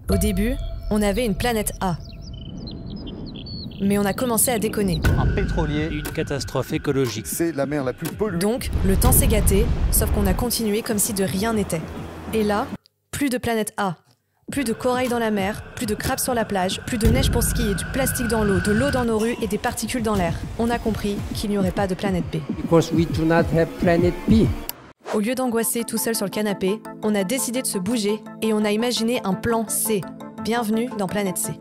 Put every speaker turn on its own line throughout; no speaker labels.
Au début, on avait une planète A. Mais on a commencé à déconner.
Un pétrolier.
Une catastrophe écologique.
C'est la mer la plus polluée.
Donc, le temps s'est gâté, sauf qu'on a continué comme si de rien n'était. Et là, plus de planète A. Plus de corail dans la mer, plus de crabes sur la plage, plus de neige pour skier, du plastique dans l'eau, de l'eau dans nos rues et des particules dans l'air. On a compris qu'il n'y aurait pas de planète B.
Because we do not have planet B.
Au lieu d'angoisser tout seul sur le canapé, on a décidé de se bouger et on a imaginé un plan C. Bienvenue dans Planète C.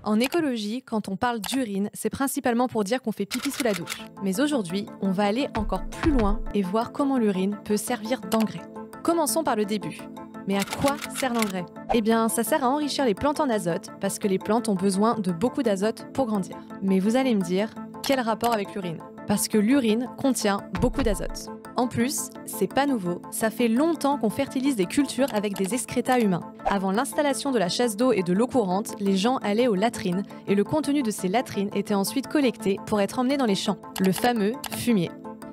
En écologie, quand on parle d'urine, c'est principalement pour dire qu'on fait pipi sous la douche. Mais aujourd'hui, on va aller encore plus loin et voir comment l'urine peut servir d'engrais. Commençons par le début. Mais à quoi sert l'engrais ? Eh bien, ça sert à enrichir les plantes en azote, parce que les plantes ont besoin de beaucoup d'azote pour grandir. Mais vous allez me dire, quel rapport avec l'urine ? Parce que l'urine contient beaucoup d'azote. En plus, c'est pas nouveau, ça fait longtemps qu'on fertilise des cultures avec des excrétas humains. Avant l'installation de la chasse d'eau et de l'eau courante, les gens allaient aux latrines, et le contenu de ces latrines était ensuite collecté pour être emmené dans les champs, le fameux fumier.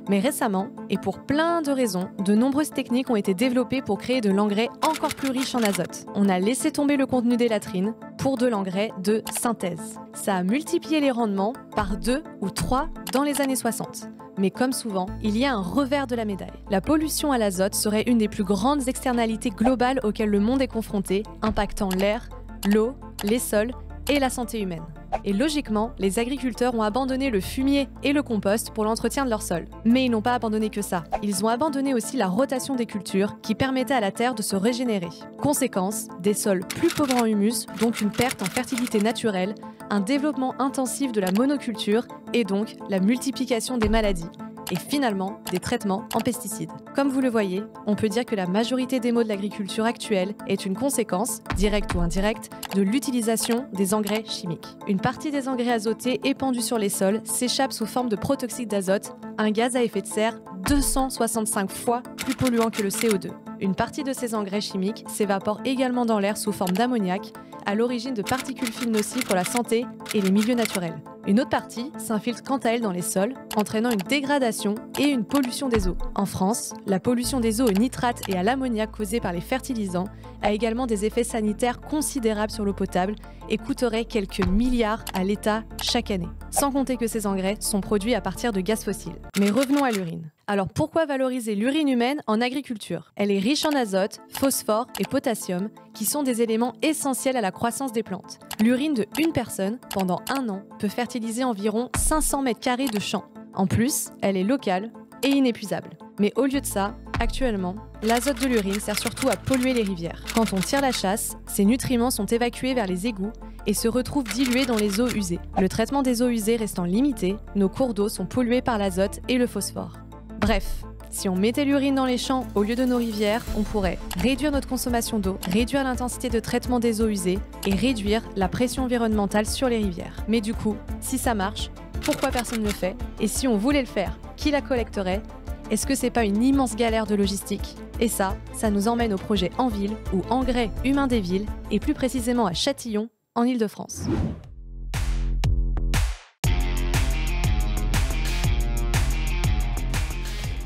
Mais récemment, et pour plein de raisons, de nombreuses techniques ont été développées pour créer de l'engrais encore plus riche en azote. On a laissé tomber le contenu des latrines pour de l'engrais de synthèse. Ça a multiplié les rendements par 2 ou 3 dans les années 60. Mais comme souvent, il y a un revers de la médaille. La pollution à l'azote serait une des plus grandes externalités globales auxquelles le monde est confronté, impactant l'air, l'eau, les sols et la santé humaine. Et logiquement, les agriculteurs ont abandonné le fumier et le compost pour l'entretien de leur sol. Mais ils n'ont pas abandonné que ça. Ils ont abandonné aussi la rotation des cultures qui permettait à la terre de se régénérer. Conséquence, des sols plus pauvres en humus, donc une perte en fertilité naturelle, un développement intensif de la monoculture et donc la multiplication des maladies. Et finalement, des traitements en pesticides. Comme vous le voyez, on peut dire que la majorité des maux de l'agriculture actuelle est une conséquence, directe ou indirecte, de l'utilisation des engrais chimiques. Une partie des engrais azotés épandus sur les sols s'échappe sous forme de protoxyde d'azote, un gaz à effet de serre 265 fois plus polluant que le CO2. Une partie de ces engrais chimiques s'évapore également dans l'air sous forme d'ammoniac, à l'origine de particules fines nocives pour la santé et les milieux naturels. Une autre partie s'infiltre quant à elle dans les sols, entraînant une dégradation et une pollution des eaux. En France, la pollution des eaux aux nitrates et à l'ammoniac causée par les fertilisants a également des effets sanitaires considérables sur l'eau potable et coûterait quelques milliards à l'État chaque année. Sans compter que ces engrais sont produits à partir de gaz fossiles. Mais revenons à l'urine. Alors pourquoi valoriser l'urine humaine en agriculture ? Elle est riche en azote, phosphore et potassium, qui sont des éléments essentiels à la croissance des plantes. L'urine de une personne, pendant 1 an, peut fertiliser environ 500 mètres carrés de champs. En plus, elle est locale et inépuisable. Mais au lieu de ça, actuellement, l'azote de l'urine sert surtout à polluer les rivières. Quand on tire la chasse, ces nutriments sont évacués vers les égouts et se retrouvent dilués dans les eaux usées. Le traitement des eaux usées restant limité, nos cours d'eau sont pollués par l'azote et le phosphore. Bref, si on mettait l'urine dans les champs au lieu de nos rivières, on pourrait réduire notre consommation d'eau, réduire l'intensité de traitement des eaux usées et réduire la pression environnementale sur les rivières. Mais du coup, si ça marche, pourquoi personne ne le fait ? Et si on voulait le faire, qui la collecterait ? Est-ce que c'est pas une immense galère de logistique ? Et ça nous emmène au projet En Ville ou Engrais Humains des Villes, et plus précisément à Châtillon, en Île-de-France.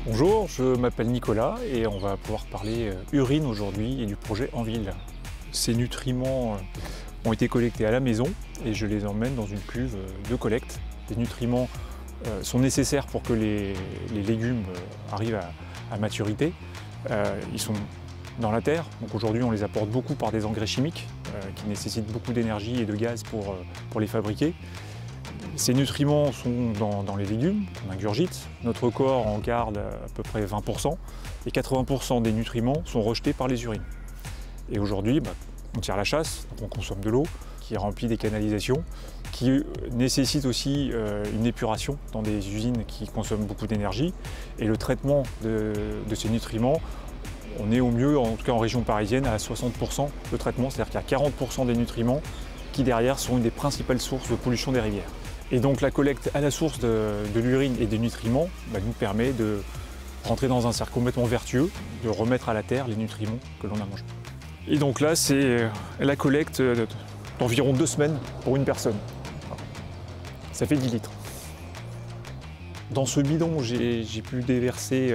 Bonjour, je m'appelle Nicolas et on va pouvoir parler urine aujourd'hui et du projet En Ville. Ces nutriments ont été collectés à la maison et je les emmène dans une cuve de collecte. Les nutriments sont nécessaires pour que les légumes arrivent à maturité. Ils sont dans la terre, donc aujourd'hui on les apporte beaucoup par des engrais chimiques qui nécessitent beaucoup d'énergie et de gaz pour les fabriquer. Ces nutriments sont dans les légumes qu'on ingurgite. Notre corps en garde à peu près 20% et 80% des nutriments sont rejetés par les urines. Et aujourd'hui, on tire la chasse, donc on consomme de l'eau qui est remplie des canalisations, qui nécessite aussi une épuration dans des usines qui consomment beaucoup d'énergie. Et le traitement de ces nutriments, on est au mieux, en tout cas en région parisienne, à 60% de traitement, c'est-à-dire qu'il y a 40% des nutriments qui derrière sont une des principales sources de pollution des rivières. Et donc la collecte à la source de l'urine et des nutriments nous permet de rentrer dans un cercle complètement vertueux, de remettre à la terre les nutriments que l'on a mangés. Et donc là, c'est la collecte d'environ 2 semaines pour une personne. Ça fait 10 litres. Dans ce bidon, j'ai pu déverser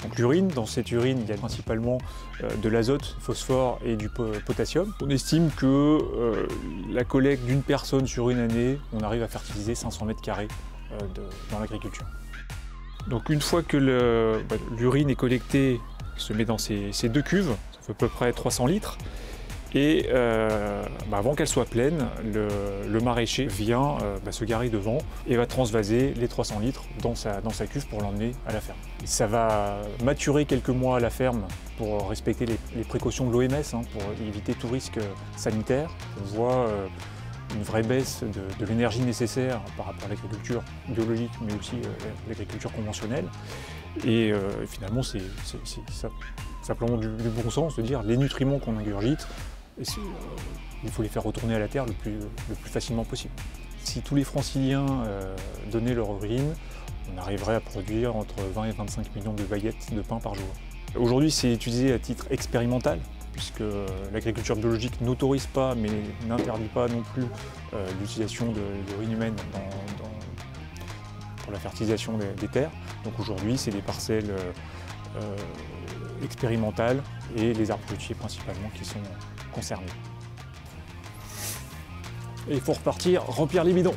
Donc l'urine, dans cette urine, il y a principalement de l'azote, phosphore et du potassium. On estime que la collecte d'une personne sur une année, on arrive à fertiliser 500 mètres carrés dans l'agriculture. Donc une fois que l'urine est collectée, elle se met dans ces deux cuves, ça fait à peu près 300 litres. Et avant qu'elle soit pleine, le maraîcher vient se garer devant et va transvaser les 300 litres dans sa cuve pour l'emmener à la ferme. Ça va maturer quelques mois à la ferme pour respecter les précautions de l'OMS, pour éviter tout risque sanitaire. On voit une vraie baisse de l'énergie nécessaire par rapport à l'agriculture biologique, mais aussi l'agriculture conventionnelle. Et finalement, c'est simplement du bon sens de dire les nutriments qu'on ingurgite, il faut les faire retourner à la terre le plus facilement possible. Si tous les franciliens donnaient leur urine, on arriverait à produire entre 20 et 25 millions de baguettes de pain par jour. Aujourd'hui, c'est utilisé à titre expérimental, puisque l'agriculture biologique n'autorise pas, mais n'interdit pas non plus l'utilisation d'urine humaine pour la fertilisation des terres. Donc aujourd'hui, c'est des parcelles expérimentales et les arbres fruitiers principalement qui sont concernés. Et il faut repartir, remplir les bidons.